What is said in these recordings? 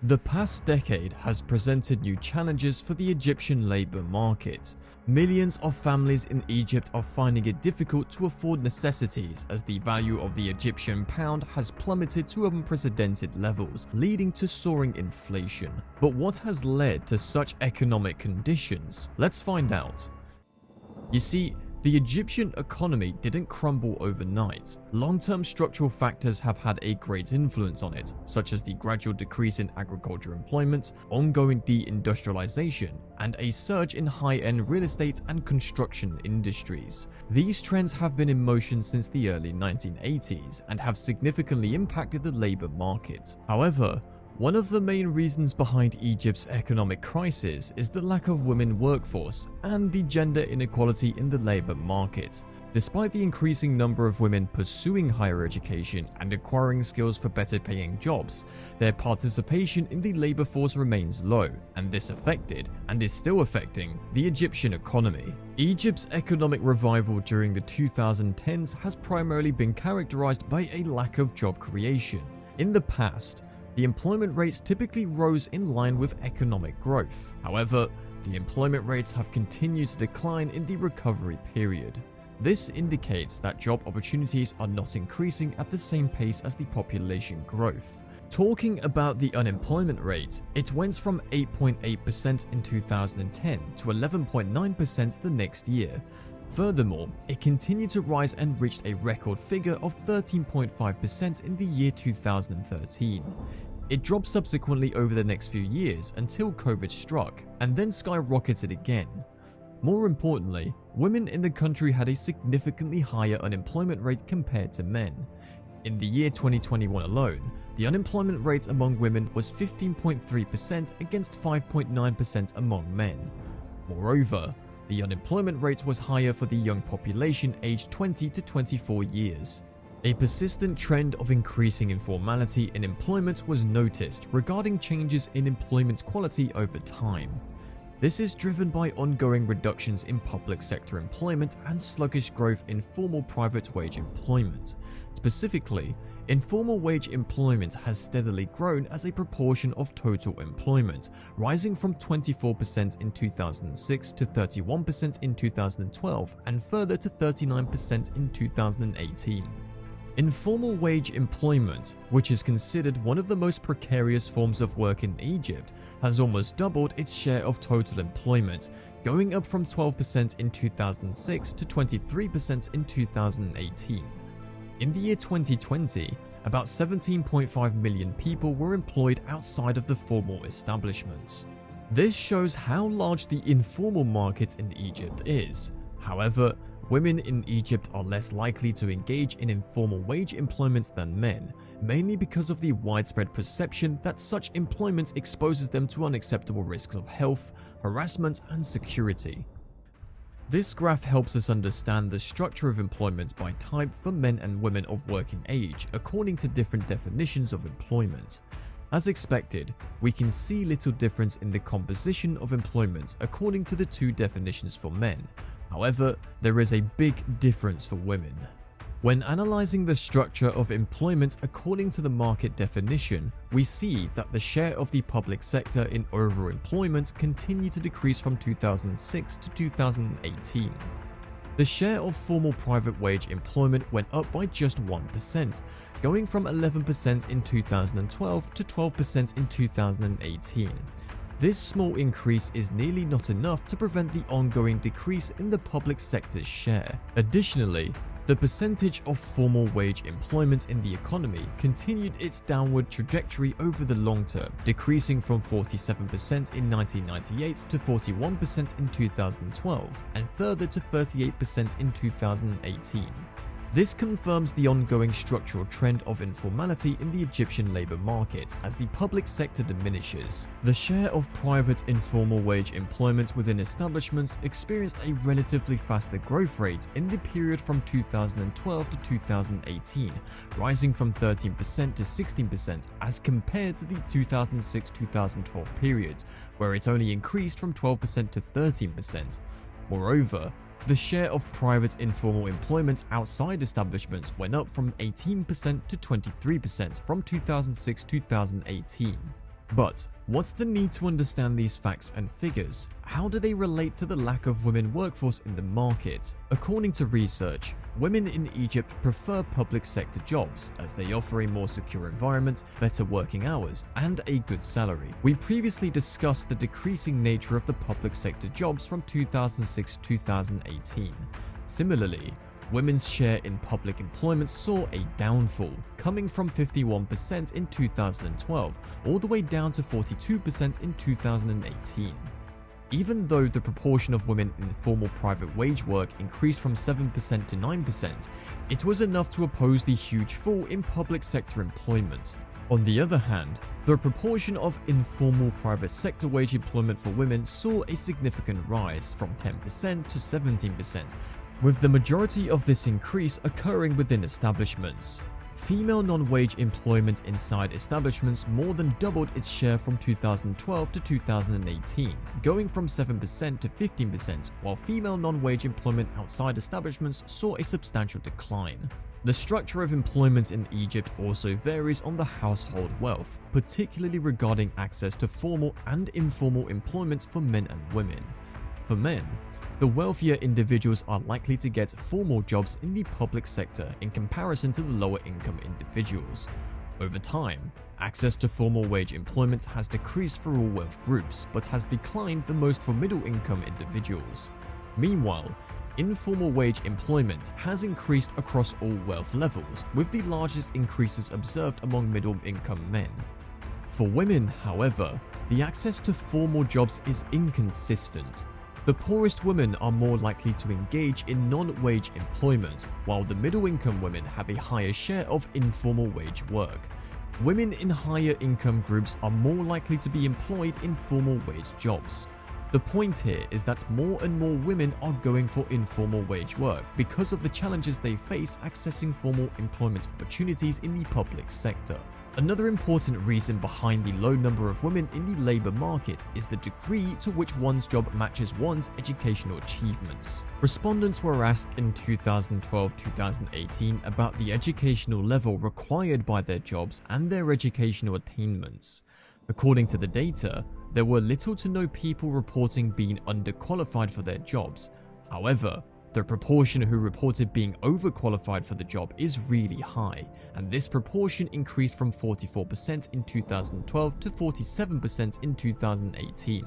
The past decade has presented new challenges for the Egyptian labor market. Millions of families in Egypt are finding it difficult to afford necessities as the value of the Egyptian pound has plummeted to unprecedented levels, leading to soaring inflation. But what has led to such economic conditions? Let's find out. You see, the Egyptian economy didn't crumble overnight. Long-term structural factors have had a great influence on it, such as the gradual decrease in agriculture employment, ongoing deindustrialization, and a surge in high-end real estate and construction industries. These trends have been in motion since the early 1980s and have significantly impacted the labor market. However, one of the main reasons behind Egypt's economic crisis is the lack of women workforce and the gender inequality in the labor market. Despite the increasing number of women pursuing higher education and acquiring skills for better paying jobs, their participation in the labor force remains low, and this affected, and is still affecting, the Egyptian economy. Egypt's economic revival during the 2010s has primarily been characterized by a lack of job creation. In the past, the employment rates typically rose in line with economic growth. However, the employment rates have continued to decline in the recovery period. This indicates that job opportunities are not increasing at the same pace as the population growth. Talking about the unemployment rate, it went from 8.8% in 2010 to 11.9% the next year. Furthermore, it continued to rise and reached a record figure of 13.5% in the year 2013. It dropped subsequently over the next few years until COVID struck, and then skyrocketed again. More importantly, women in the country had a significantly higher unemployment rate compared to men. In the year 2021 alone, the unemployment rate among women was 15.3% against 5.9% among men. Moreover, the unemployment rate was higher for the young population aged 20 to 24 years. A persistent trend of increasing informality in employment was noticed regarding changes in employment quality over time. This is driven by ongoing reductions in public sector employment and sluggish growth in formal private wage employment. Specifically, informal wage employment has steadily grown as a proportion of total employment, rising from 24% in 2006 to 31% in 2012 and further to 39% in 2018. Informal wage employment, which is considered one of the most precarious forms of work in Egypt, has almost doubled its share of total employment, going up from 12% in 2006 to 23% in 2018. In the year 2020, about 17.5 million people were employed outside of the formal establishments. This shows how large the informal market in Egypt is. However, women in Egypt are less likely to engage in informal wage employment than men, mainly because of the widespread perception that such employment exposes them to unacceptable risks of health, harassment, and security. This graph helps us understand the structure of employment by type for men and women of working age according to different definitions of employment. As expected, we can see little difference in the composition of employment according to the two definitions for men. However, there is a big difference for women. When analyzing the structure of employment according to the market definition, we see that the share of the public sector in overall employment continued to decrease from 2006 to 2018. The share of formal private wage employment went up by just 1%, going from 11% in 2012 to 12% in 2018. This small increase is nearly not enough to prevent the ongoing decrease in the public sector's share. Additionally, the percentage of formal wage employment in the economy continued its downward trajectory over the long term, decreasing from 47% in 1998 to 41% in 2012 and further to 38% in 2018. This confirms the ongoing structural trend of informality in the Egyptian labor market as the public sector diminishes. The share of private informal wage employment within establishments experienced a relatively faster growth rate in the period from 2012 to 2018, rising from 13% to 16% as compared to the 2006-2012 period, where it only increased from 12% to 13%. Moreover, the share of private informal employment outside establishments went up from 18% to 23% from 2006-2018. But what's the need to understand these facts and figures? How do they relate to the lack of women workforce in the market? According to research, women in Egypt prefer public sector jobs as they offer a more secure environment, better working hours, and a good salary. We previously discussed the decreasing nature of the public sector jobs from 2006-2018. Similarly, women's share in public employment saw a downfall, coming from 51% in 2012 all the way down to 42% in 2018. Even though the proportion of women in formal private wage work increased from 7% to 9%, it was enough to oppose the huge fall in public sector employment. On the other hand, the proportion of informal private sector wage employment for women saw a significant rise from 10% to 17%, with the majority of this increase occurring within establishments. Female non-wage employment inside establishments more than doubled its share from 2012 to 2018, going from 7% to 15%, while female non-wage employment outside establishments saw a substantial decline. The structure of employment in Egypt also varies on the household wealth, particularly regarding access to formal and informal employment for men and women. For men, the wealthier individuals are likely to get formal jobs in the public sector in comparison to the lower income individuals. Over time, access to formal wage employment has decreased for all wealth groups, but has declined the most for middle income individuals. Meanwhile, informal wage employment has increased across all wealth levels, with the largest increases observed among middle income men. For women, however, the access to formal jobs is inconsistent. The poorest women are more likely to engage in non-wage employment, while the middle-income women have a higher share of informal wage work. Women in higher income groups are more likely to be employed in formal wage jobs. The point here is that more and more women are going for informal wage work because of the challenges they face accessing formal employment opportunities in the public sector. Another important reason behind the low number of women in the labor market is the degree to which one's job matches one's educational achievements. Respondents were asked in 2012-2018 about the educational level required by their jobs and their educational attainments. According to the data, there were little to no people reporting being underqualified for their jobs. However, the proportion who reported being overqualified for the job is really high, and this proportion increased from 44% in 2012 to 47% in 2018.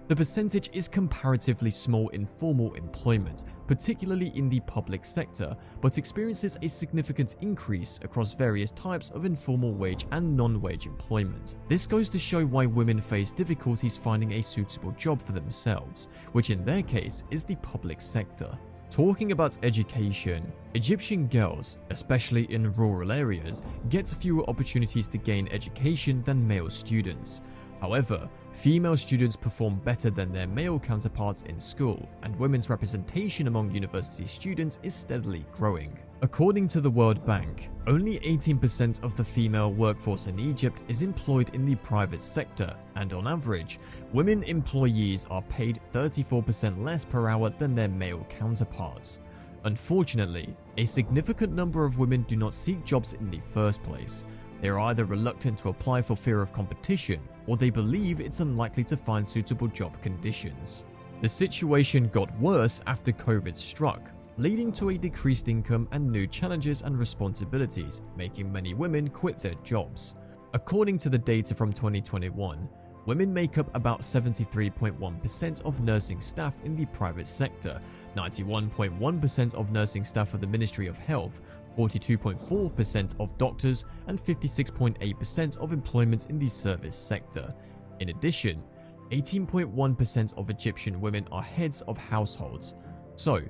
The percentage is comparatively small in formal employment, particularly in the public sector, but experiences a significant increase across various types of informal wage and non-wage employment. This goes to show why women face difficulties finding a suitable job for themselves, which in their case is the public sector. Talking about education, Egyptian girls, especially in rural areas, get fewer opportunities to gain education than male students. However, female students perform better than their male counterparts in school, and women's representation among university students is steadily growing. According to the World Bank, only 18% of the female workforce in Egypt is employed in the private sector, and on average, women employees are paid 34% less per hour than their male counterparts. Unfortunately, a significant number of women do not seek jobs in the first place. They are either reluctant to apply for fear of competition, or they believe it's unlikely to find suitable job conditions. The situation got worse after COVID struck, leading to a decreased income and new challenges and responsibilities, making many women quit their jobs. According to the data from 2021, women make up about 73.1% of nursing staff in the private sector, 91.1% of nursing staff for the Ministry of Health, 42.4% of doctors, and 56.8% of employment in the service sector. In addition, 18.1% of Egyptian women are heads of households. So,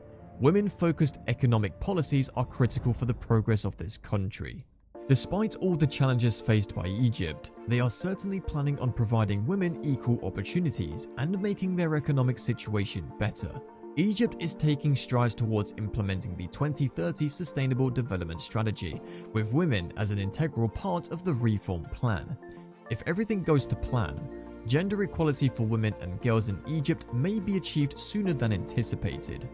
women-focused economic policies are critical for the progress of this country. Despite all the challenges faced by Egypt, they are certainly planning on providing women equal opportunities and making their economic situation better. Egypt is taking strides towards implementing the 2030 Sustainable Development Strategy, with women as an integral part of the reform plan. If everything goes to plan, gender equality for women and girls in Egypt may be achieved sooner than anticipated.